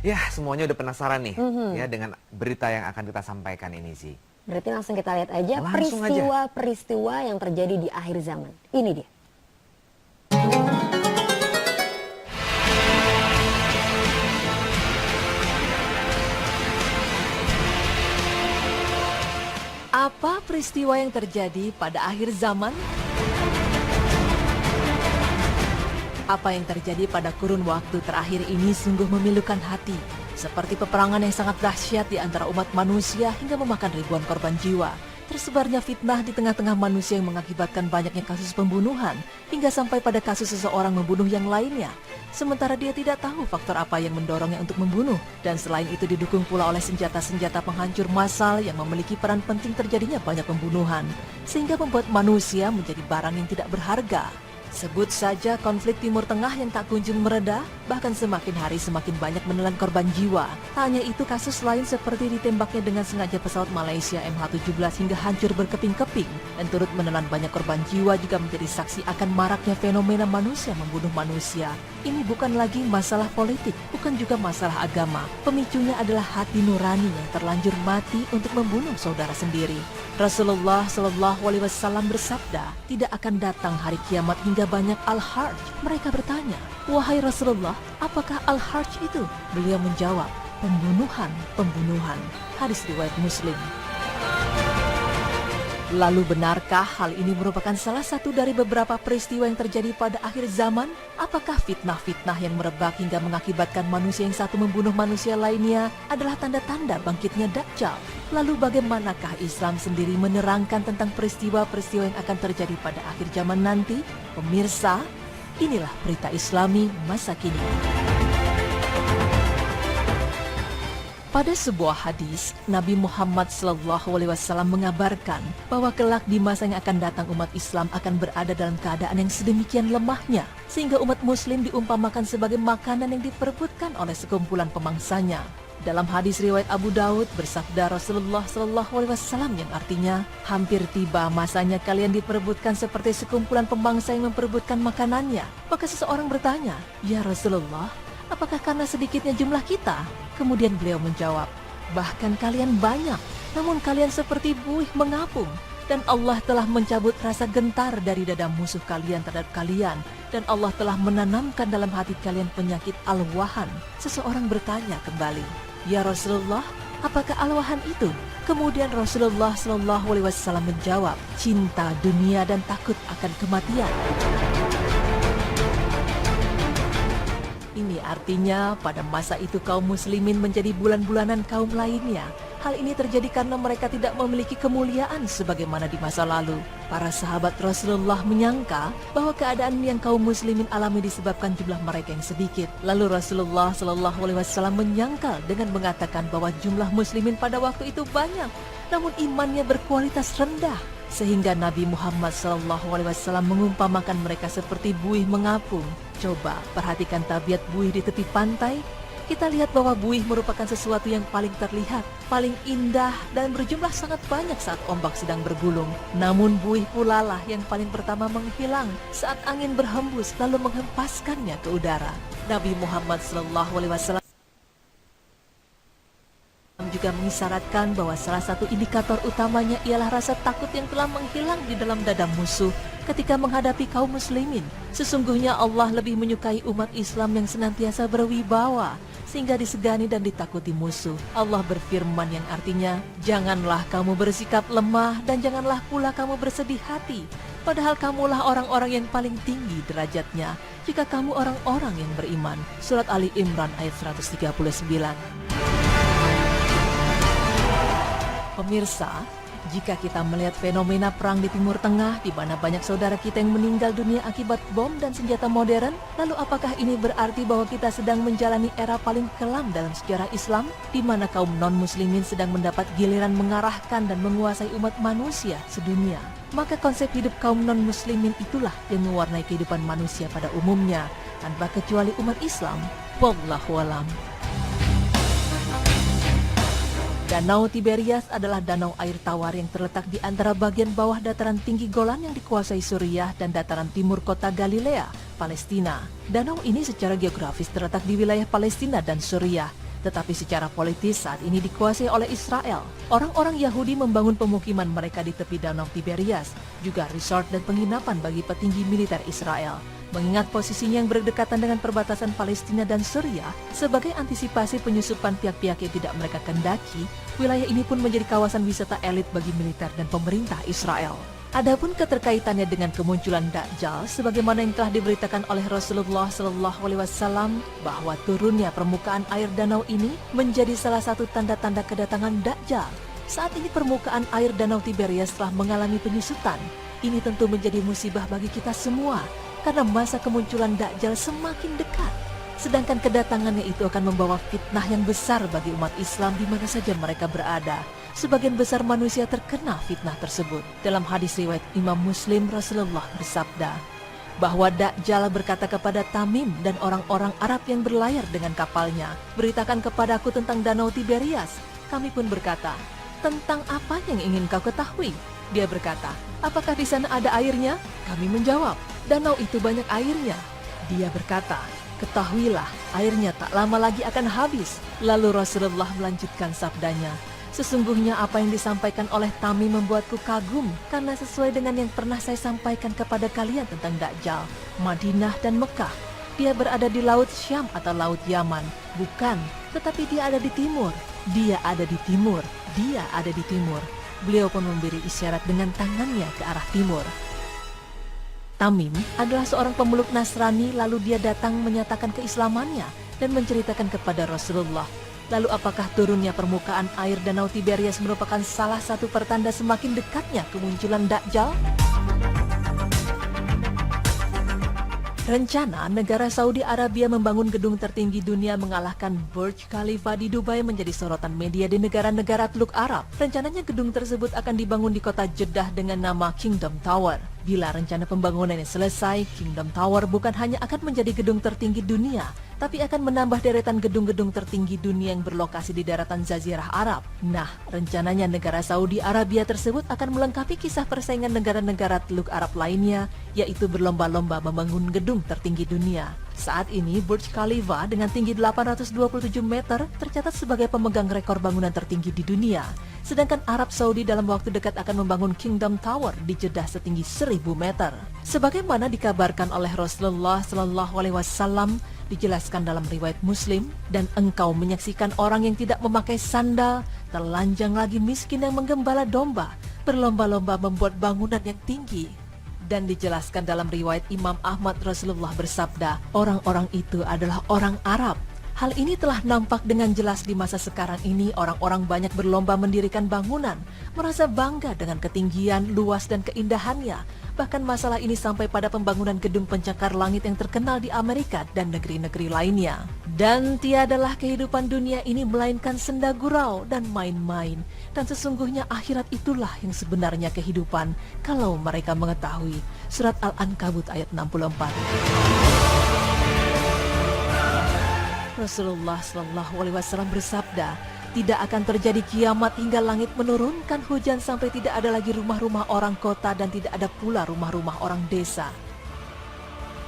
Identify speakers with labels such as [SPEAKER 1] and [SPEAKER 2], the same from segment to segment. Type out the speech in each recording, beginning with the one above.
[SPEAKER 1] Ya, semuanya udah penasaran nih ya dengan berita yang akan kita sampaikan ini sih.
[SPEAKER 2] Berarti langsung kita lihat aja
[SPEAKER 1] Langsung aja.
[SPEAKER 2] peristiwa-peristiwa yang terjadi di akhir zaman. Ini dia.
[SPEAKER 3] Apa peristiwa yang terjadi pada akhir zaman? Apa yang terjadi pada kurun waktu terakhir ini sungguh memilukan hati. Seperti peperangan yang sangat dahsyat di antara umat manusia hingga memakan ribuan korban jiwa. Tersebarnya fitnah di tengah-tengah manusia yang mengakibatkan banyaknya kasus pembunuhan hingga sampai pada kasus seseorang membunuh yang lainnya. Sementara dia tidak tahu faktor apa yang mendorongnya untuk membunuh. Dan selain itu didukung pula oleh senjata-senjata penghancur massal yang memiliki peran penting terjadinya banyak pembunuhan. Sehingga membuat manusia menjadi barang yang tidak berharga. Sebut saja konflik Timur Tengah yang tak kunjung mereda, bahkan semakin hari semakin banyak menelan korban jiwa. Tak hanya itu, kasus lain seperti ditembaknya dengan sengaja pesawat Malaysia MH17 hingga hancur berkeping-keping dan turut menelan banyak korban jiwa juga menjadi saksi akan maraknya fenomena manusia membunuh manusia. Ini bukan lagi masalah politik, bukan juga masalah agama. Pemicunya adalah hati nurani yang terlanjur mati untuk membunuh saudara sendiri. Rasulullah Shallallahu Alaihi Wasallam bersabda, tidak akan datang hari kiamat hingga banyak al-harj. Mereka bertanya, wahai Rasulullah, apakah al-harj itu? Beliau menjawab, pembunuhan. Hadis riwayat Muslim. Lalu benarkah hal ini merupakan salah satu dari beberapa peristiwa yang terjadi pada akhir zaman? Apakah fitnah-fitnah yang merebak hingga mengakibatkan manusia yang satu membunuh manusia lainnya adalah tanda-tanda bangkitnya Dajjal? Lalu bagaimanakah Islam sendiri menerangkan tentang peristiwa-peristiwa yang akan terjadi pada akhir zaman nanti? Pemirsa, inilah berita Islami masa kini. Pada sebuah hadis, Nabi Muhammad SAW mengabarkan bahwa kelak di masa yang akan datang umat Islam akan berada dalam keadaan yang sedemikian lemahnya, sehingga umat muslim diumpamakan sebagai makanan yang diperebutkan oleh sekumpulan pemangsanya. Dalam hadis riwayat Abu Daud bersabda Rasulullah SAW yang artinya, hampir tiba masanya kalian diperebutkan seperti sekumpulan pemangsa yang memperebutkan makanannya. Maka seseorang bertanya, ya Rasulullah, apakah karena sedikitnya jumlah kita? Kemudian beliau menjawab, bahkan kalian banyak, namun kalian seperti buih mengapung. Dan Allah telah mencabut rasa gentar dari dada musuh kalian terhadap kalian. Dan Allah telah menanamkan dalam hati kalian penyakit al-wahan. Seseorang bertanya kembali, ya Rasulullah, apakah al-wahan itu? Kemudian Rasulullah SAW menjawab, cinta dunia dan takut akan kematian. Ini artinya pada masa itu kaum muslimin menjadi bulan-bulanan kaum lainnya. Hal ini terjadi karena mereka tidak memiliki kemuliaan sebagaimana di masa lalu. Para sahabat Rasulullah menyangka bahwa keadaan yang kaum muslimin alami disebabkan jumlah mereka yang sedikit. Lalu Rasulullah SAW menyangkal dengan mengatakan bahwa jumlah muslimin pada waktu itu banyak, namun imannya berkualitas rendah. Sehingga Nabi Muhammad SAW mengumpamakan mereka seperti buih mengapung. Coba perhatikan tabiat buih di tepi pantai. Kita lihat bahwa buih merupakan sesuatu yang paling terlihat, paling indah dan berjumlah sangat banyak saat ombak sedang bergulung. Namun buih pula lah yang paling pertama menghilang saat angin berhembus lalu menghempaskannya ke udara. Nabi Muhammad SAW juga mengisyaratkan bahwa salah satu indikator utamanya ialah rasa takut yang telah menghilang di dalam dada musuh ketika menghadapi kaum muslimin. Sesungguhnya Allah lebih menyukai umat Islam yang senantiasa berwibawa sehingga disegani dan ditakuti musuh. Allah berfirman yang artinya, janganlah kamu bersikap lemah dan janganlah pula kamu bersedih hati, padahal kamulah orang-orang yang paling tinggi derajatnya jika kamu orang-orang yang beriman. Surat Ali Imran ayat 139. Pemirsa, jika kita melihat fenomena perang di Timur Tengah di mana banyak saudara kita yang meninggal dunia akibat bom dan senjata modern, lalu apakah ini berarti bahwa kita sedang menjalani era paling kelam dalam sejarah Islam di mana kaum non-muslimin sedang mendapat giliran mengarahkan dan menguasai umat manusia sedunia? Maka konsep hidup kaum non-muslimin itulah yang mewarnai kehidupan manusia pada umumnya, tanpa kecuali umat Islam. Wallahu a'lam. Danau Tiberias adalah danau air tawar yang terletak di antara bagian bawah dataran tinggi Golan yang dikuasai Suriah dan dataran timur kota Galilea, Palestina. Danau ini secara geografis terletak di wilayah Palestina dan Suriah. Tetapi secara politis saat ini dikuasai oleh Israel. Orang-orang Yahudi membangun pemukiman mereka di tepi Danau Tiberias, juga resort dan penginapan bagi petinggi militer Israel. Mengingat posisinya yang berdekatan dengan perbatasan Palestina dan Suriah, sebagai antisipasi penyusupan pihak-pihak yang tidak mereka kendaki, wilayah ini pun menjadi kawasan wisata elit bagi militer dan pemerintah Israel. Adapun keterkaitannya dengan kemunculan Dajjal, sebagaimana yang telah diberitakan oleh Rasulullah SAW bahwa turunnya permukaan air danau ini menjadi salah satu tanda-tanda kedatangan Dajjal. Saat ini permukaan air danau Tiberias telah mengalami penyusutan. Ini tentu menjadi musibah bagi kita semua, karena masa kemunculan Dajjal semakin dekat. Sedangkan kedatangannya itu akan membawa fitnah yang besar bagi umat Islam di mana saja mereka berada. Sebagian besar manusia terkena fitnah tersebut. Dalam hadis riwayat Imam Muslim, Rasulullah bersabda bahwa Dajjal berkata kepada Tamim dan orang-orang Arab yang berlayar dengan kapalnya, "Beritakan kepadaku tentang Danau Tiberias." Kami pun berkata, "Tentang apa yang ingin kau ketahui?" Dia berkata, "Apakah di sana ada airnya?" Kami menjawab, "Danau itu banyak airnya." Dia berkata, "Ketahuilah, airnya tak lama lagi akan habis." Lalu Rasulullah melanjutkan sabdanya, "Sesungguhnya apa yang disampaikan oleh Tamim membuatku kagum, karena sesuai dengan yang pernah saya sampaikan kepada kalian tentang Dajjal, Madinah dan Mekah. Dia berada di Laut Syam atau Laut Yaman. Bukan, tetapi dia ada di timur. Dia ada di timur. Dia ada di timur." Beliau pun memberi isyarat dengan tangannya ke arah timur. Tamim adalah seorang pemeluk Nasrani, lalu dia datang menyatakan keislamannya dan menceritakan kepada Rasulullah. Lalu apakah turunnya permukaan air Danau Tiberias merupakan salah satu pertanda semakin dekatnya kemunculan Dajjal? Rencana negara Saudi Arabia membangun gedung tertinggi dunia mengalahkan Burj Khalifa di Dubai menjadi sorotan media di negara-negara Teluk Arab. Rencananya gedung tersebut akan dibangun di kota Jeddah dengan nama Kingdom Tower. Bila rencana pembangunannya selesai, Kingdom Tower bukan hanya akan menjadi gedung tertinggi dunia, tapi akan menambah deretan gedung-gedung tertinggi dunia yang berlokasi di daratan Jazirah Arab. Nah, rencananya negara Saudi Arabia tersebut akan melengkapi kisah persaingan negara-negara Teluk Arab lainnya, yaitu berlomba-lomba membangun gedung tertinggi dunia. Saat ini, Burj Khalifa dengan tinggi 827 meter tercatat sebagai pemegang rekor bangunan tertinggi di dunia. Sedangkan Arab Saudi dalam waktu dekat akan membangun Kingdom Tower di Jeddah setinggi 1000 meter. Sebagaimana dikabarkan oleh Rasulullah SAW, dijelaskan dalam riwayat Muslim, "Dan engkau menyaksikan orang yang tidak memakai sandal, telanjang lagi miskin yang menggembala domba, berlomba-lomba membuat bangunan yang tinggi." Dan dijelaskan dalam riwayat Imam Ahmad, Rasulullah bersabda, "Orang-orang itu adalah orang Arab." Hal ini telah nampak dengan jelas di masa sekarang ini. Orang-orang banyak berlomba mendirikan bangunan, merasa bangga dengan ketinggian, luas, dan keindahannya. Bahkan masalah ini sampai pada pembangunan gedung pencakar langit yang terkenal di Amerika dan negeri-negeri lainnya. Dan tiadalah kehidupan dunia ini melainkan senda gurau dan main-main. Dan sesungguhnya akhirat itulah yang sebenarnya kehidupan, kalau mereka mengetahui. Surat Al-Ankabut ayat 64. Rasulullah SAW bersabda, "Tidak akan terjadi kiamat hingga langit menurunkan hujan sampai tidak ada lagi rumah-rumah orang kota dan tidak ada pula rumah-rumah orang desa."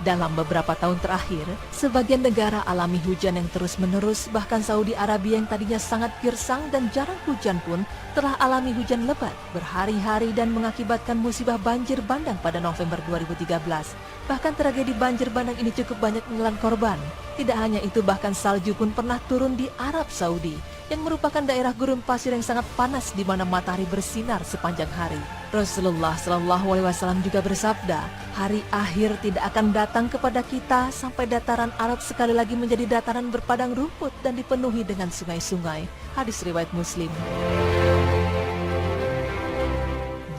[SPEAKER 3] Dalam beberapa tahun terakhir, sebagian negara alami hujan yang terus-menerus, bahkan Saudi Arabia yang tadinya sangat gersang dan jarang hujan pun telah alami hujan lebat berhari-hari dan mengakibatkan musibah banjir bandang pada November 2013. Bahkan tragedi banjir bandang ini cukup banyak menelan korban. Tidak hanya itu, bahkan salju pun pernah turun di Arab Saudi, yang merupakan daerah gurun pasir yang sangat panas di mana matahari bersinar sepanjang hari. Rasulullah SAW juga bersabda, "Hari akhir tidak akan datang kepada kita sampai dataran Arab sekali lagi menjadi dataran berpadang rumput dan dipenuhi dengan sungai-sungai." Hadis riwayat Muslim.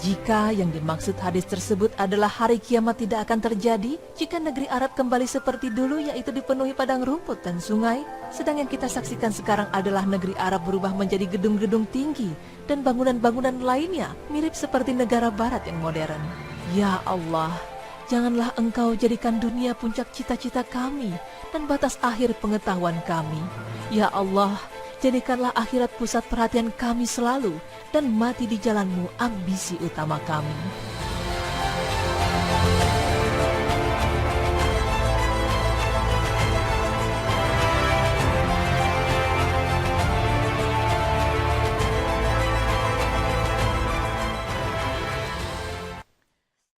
[SPEAKER 3] Jika yang dimaksud hadis tersebut adalah hari kiamat tidak akan terjadi jika negeri Arab kembali seperti dulu, yaitu dipenuhi padang rumput dan sungai, sedang yang kita saksikan sekarang adalah negeri Arab berubah menjadi gedung-gedung tinggi dan bangunan-bangunan lainnya mirip seperti negara barat yang modern. Ya Allah, janganlah Engkau jadikan dunia puncak cita-cita kami dan batas akhir pengetahuan kami. Ya Allah, jadikanlah akhirat pusat perhatian kami selalu, dan mati di jalan-Mu ambisi utama kami.